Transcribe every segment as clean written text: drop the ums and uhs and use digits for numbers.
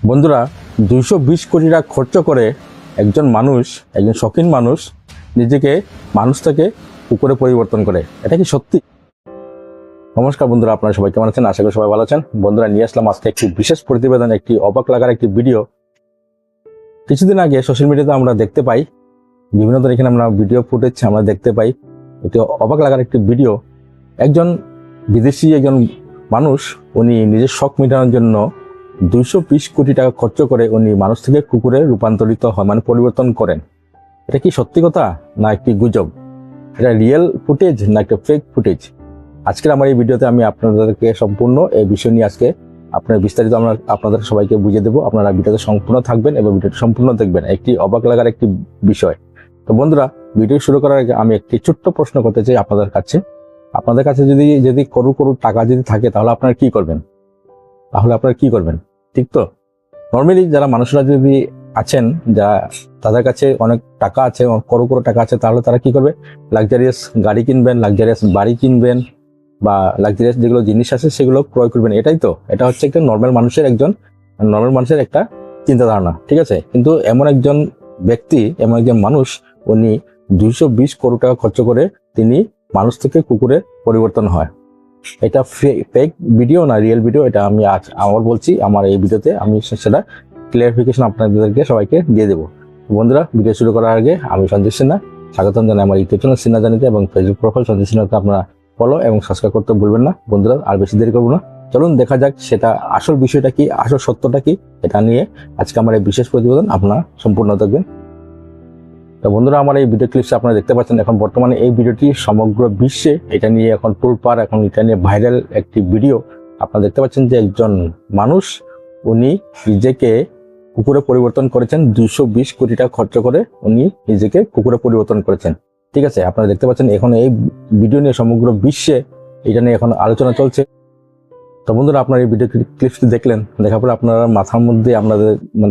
বন্ধুরা 220 কোটি টাকা খরচ করে একজন শৌখিন মানুষ নিজেকে মানুষ থেকে কুকুরে পরিবর্তন করে। এটা কি সত্যি? নমস্কার বন্ধুরা, আপনারা সবাই কেমন আছেন? আশা করি সবাই ভালো আছেন। বন্ধুরা, নিয়ে আসলাম আজকে একটি বিশেষ প্রতিবেদন, একটি অবাক লাগার একটি ভিডিও। কিছুদিন আগে সোশ্যাল মিডিয়াতে আমরা দেখতে পাই, বিভিন্ন ধরনের এখানে আমরা ভিডিও ফুটেজ আমরা দেখতে পাই। এটি অবাক লাগার একটি ভিডিও। একজন বিদেশি মানুষ, উনি নিজের শখ মেটানোর জন্য 220 কোটি টাকা খরচ করে উনি মানুষ থেকে কুকুরে রূপান্তরিত হয়, মানে পরিবর্তন করেন। এটা কি সত্যি কথা না একটি গুজব? এটা রিয়েল ফুটেজ না একটা ফেক ফুটেজ? আজকের আমার এই ভিডিওতে আমি আপনাদেরকে সম্পূর্ণ এই বিষয় নিয়ে আজকে আপনার বিস্তারিত আমরা আপনাদের সবাইকে বুঝিয়ে দেবো। আপনারা ভিডিওতে সম্পূর্ণ থাকবেন এবং ভিডিওটি সম্পূর্ণ দেখবেন। একটি অবাক লাগার একটি বিষয়। তো বন্ধুরা, ভিডিও শুরু করার আগে আমি একটি ছোট্ট প্রশ্ন করতে চাই আপনাদের কাছে যদি করোড় টাকা যদি থাকে তাহলে আপনারা কি করবেন? ঠিক তো? নর্মালি যারা মানুষরা যদি আছেন, তাদের কাছে অনেক টাকা আছে, করোড় টাকা আছে, তাহলে তারা কি করবে? লাক্সারিয়াস গাড়ি কিনবেন, লাক্সারিয়াস বাড়ি কিনবেন, বা লাক্সারিয়াস যেগুলো জিনিস আছে সেগুলো ক্রয় করবেন। এটাই তো, এটা হচ্ছে একটা নর্মাল মানুষের একটা চিন্তাধারণা, ঠিক আছে? কিন্তু এমন একজন মানুষ, উনি 220 কোটি টাকা খরচ করে তিনি মানুষ থেকে কুকুরে পরিবর্তন হয়। এটা ফেক ভিডিও না রিয়েল ভিডিও, এটা আমি বলছি আমার এই ভিডিওতে, আমি সেটা ক্লিয়ারিফিকেশন আপনাদেরকে সবাইকে দিয়ে দেবো। বন্ধুরা, ভিডিও শুরু করার আগে আমি সঞ্জয় সিনহা স্বাগতম জানাই আমার ইউটিউব চ্যানেল সিনহা জানিতে এবং ফেসবুক প্রোফাইল সঞ্জয় সিনহাকে আপনারা ফলো এবং সাবস্ক্রাইব করতে ভুলবেন না। বন্ধুরা, আর বেশি দেরি করবো না, চলুন দেখা যাক সেটা আসল বিষয়টা কি, আসল সত্যটা কি। এটা নিয়ে আজকে আমার এই বিশেষ প্রতিবেদন, আপনারা সম্পূর্ণ দেখবেন। তো বন্ধুরা, আমার এই ভিডিও ক্লিপসে আপনারা দেখতে পাচ্ছেন, এখন বর্তমানে এই ভিডিওটি সমগ্র বিশ্বে এটা নিয়ে এখন তোলপাড়, এখন এটা নিয়ে ভাইরাল একটি ভিডিও। আপনারা দেখতে পাচ্ছেন যে একজন মানুষ, উনি নিজেকে কুকুরে পরিবর্তন করেছেন। 220 কোটি টাকা খরচ করে উনি নিজেকে কুকুরে পরিবর্তন করেছেন, ঠিক আছে? আপনারা দেখতে পাচ্ছেন এখন এই ভিডিও নিয়ে সমগ্র বিশ্বে এটা নিয়ে এখন আলোচনা চলছে। তো বন্ধুরা, আপনার এই ভিডিও ক্লিপসটি দেখলেন, দেখার পরে আপনারা মাথার মধ্যে আপনাদের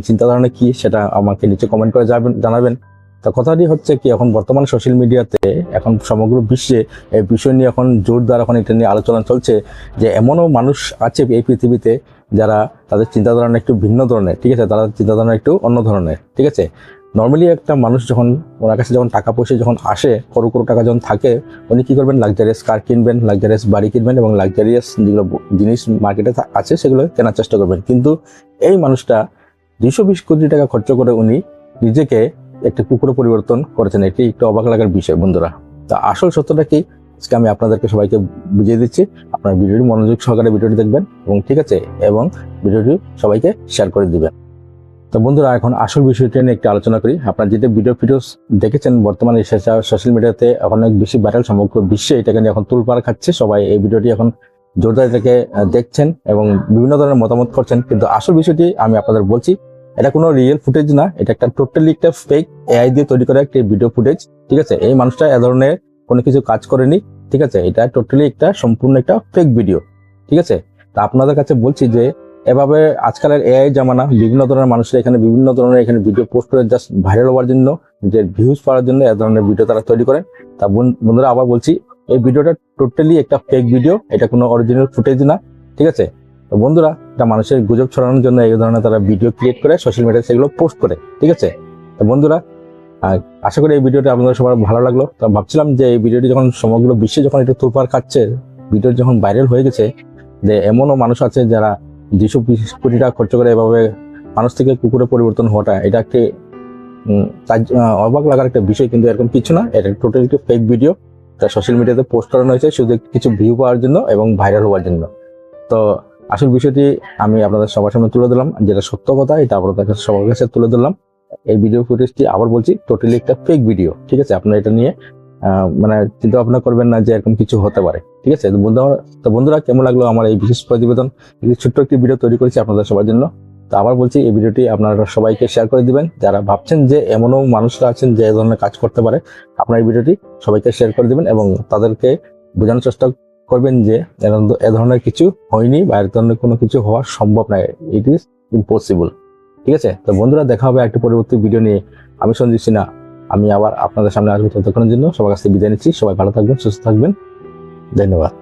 চিন্তাধারণা কি সেটা আমাকে নিচে কমেন্ট করে জানাবেন। তো কথাটি হচ্ছে কি, এখন বর্তমান সোশ্যাল মিডিয়াতে এখন সমগ্র বিশ্বে এই বিষয় নিয়ে এখন জোরদার এখন এটা নিয়ে আলোচনা চলছে যে এমনও মানুষ আছে এই পৃথিবীতে যারা তাদের চিন্তাধারণা একটু ভিন্ন ধরনের, ঠিক আছে? তারা চিন্তাধারণা একটু অন্য ধরনের, ঠিক আছে? নর্মালি একটা মানুষ যখন ওনার কাছে যখন টাকা পয়সা যখন আসে, করোড় টাকা যখন থাকে, উনি কি করবেন? লাক্সারিয়াস কার কিনবেন, লাক্সারিয়াস বাড়ি কিনবেন এবং লাক্সারিয়াস যেগুলো জিনিস মার্কেটে আছে সেগুলো কেনার চেষ্টা করবেন। কিন্তু এই মানুষটা 220 কোটি টাকা খরচ করে উনি নিজেকে একটা কুকুরে পরিবর্তন করেছেন। এটি একটু অবাক লাগার বিষয় বন্ধুরা। তা আসল সত্যটা কি আজকে আমি আপনাদেরকে সবাইকে বুঝিয়ে দিচ্ছি। আপনারা ভিডিওটি মনোযোগ সহকারে ভিডিওটি দেখবেন এবং ঠিক আছে, এবং ভিডিওটি সবাইকে শেয়ার করে দিবেন। তো বন্ধুরা, এখন আসল বিষয়টি নিয়ে একটু আলোচনা করি। আপনারা যেটা ভিডিওস দেখেছেন বর্তমানে সোশ্যাল মিডিয়াতে অনেক বেশি ভাইরাল, সমগ্র বিশ্বে এটাকে নিয়ে এখন তুলপাড় খাচ্ছে। সবাই এই ভিডিওটি এখন জোরদার এটাকে দেখছেন এবং বিভিন্ন ধরনের মতামত করছেন। কিন্তু আসল বিষয়টি আমি আপনাদের বলছি, এটা কোনো রিয়েল ফুটেজ না, এটা একটা টোটালি একটা ফেক এআই দিয়ে তৈরি করা একটা ভিডিও ফুটেজ, ঠিক আছে? এই মানুষটা এ ধরনের কোনো কিছু কাজ করেনি, ঠিক আছে? এটা টোটালি একটা সম্পূর্ণ একটা ফেক ভিডিও, ঠিক আছে? তা আপনাদের কাছে বলছি যে এভাবে আজকালের এআই জামানা, বিভিন্ন ধরনের মানুষরা এখানে বিভিন্ন ধরনের এখানে ভিডিও পোস্ট করে জাস্ট ভাইরাল হওয়ার জন্য, যে ভিউজ পাওয়ার জন্য এ ধরনের ভিডিও তারা তৈরি করেন। তা বন্ধুরা, আবার বলছি, এই ভিডিওটা টোটালি একটা ফেক ভিডিও, এটা কোনো অরিজিনাল ফুটেজ না, ঠিক আছে? তো বন্ধুরা, এটা মানুষের গুজব ছড়ানোর জন্য এই ধরনের তারা ভিডিও ক্রিয়েট করে সোশ্যাল মিডিয়াতে সেগুলো পোস্ট করে, ঠিক আছে? তো বন্ধুরা, আশা করি এই ভিডিওটা আপনাদের সবার ভালো লাগলো। তো ভাবছিলাম যে এই ভিডিওটি যখন সমগ্র বিশ্বে যখন একটু তোলপাড় খাচ্ছে, ভিডিও যখন ভাইরাল হয়ে গেছে, যে এমনও মানুষ আছে যারা 220 কোটি টাকা খরচ করে এভাবে মানুষ থেকে কুকুরে পরিবর্তন হওয়াটা, এটা একটি অবাক লাগার একটা বিষয়। কিন্তু এরকম কিছু না, এটা টোটালি একটা ফেক ভিডিও, এটা সোশ্যাল মিডিয়াতে পোস্ট করানো হয়েছে শুধু কিছু ভিউ পাওয়ার জন্য এবং ভাইরাল হওয়ার জন্য। তো আসল বিষয়টি আমি আপনাদের সবার সামনে তুলে দিলাম, যেটা সত্য কথা, এটা আপনাদের কাছে সবার কাছে তুলে দিলাম। এই ভিডিও ফুটেজটি আবার বলছি টোটালি একটা ফেক ভিডিও, ঠিক আছে? আপনারা এটা নিয়ে চিন্তা ভাবনা করবেন না যে এরকম কিছু হতে পারে, ঠিক আছে? তো বন্ধুরা, কেমন লাগলো আমার এই বিশেষ প্রতিবেদন? ছোট্ট একটি ভিডিও তৈরি করেছি আপনাদের সবার জন্য। তো আবার বলছি, এই ভিডিওটি আপনারা সবাইকে শেয়ার করে দিবেন। যারা ভাবছেন যে এমনও মানুষরা আছেন যে এই ধরনের কাজ করতে পারে, আপনারা এই ভিডিওটি সবাইকে শেয়ার করে দিবেন এবং তাদেরকে বোঝানোর চেষ্টা করবেন যে এ ধরনের কিছু হয়নি বা এ ধরনের কোনো কিছু হওয়া সম্ভব নয়, ইট ইজ ইম্পসিবল, ঠিক আছে? তো বন্ধুরা, দেখা হবে একটি পরবর্তী ভিডিও নিয়ে। আমি সঞ্জয় সিনহা, আমি আবার আপনাদের সামনে আসবো। ততক্ষণের জন্য সবার কাছে বিদায় নিচ্ছি। সবাই ভালো থাকবেন, সুস্থ থাকবেন, ধন্যবাদ।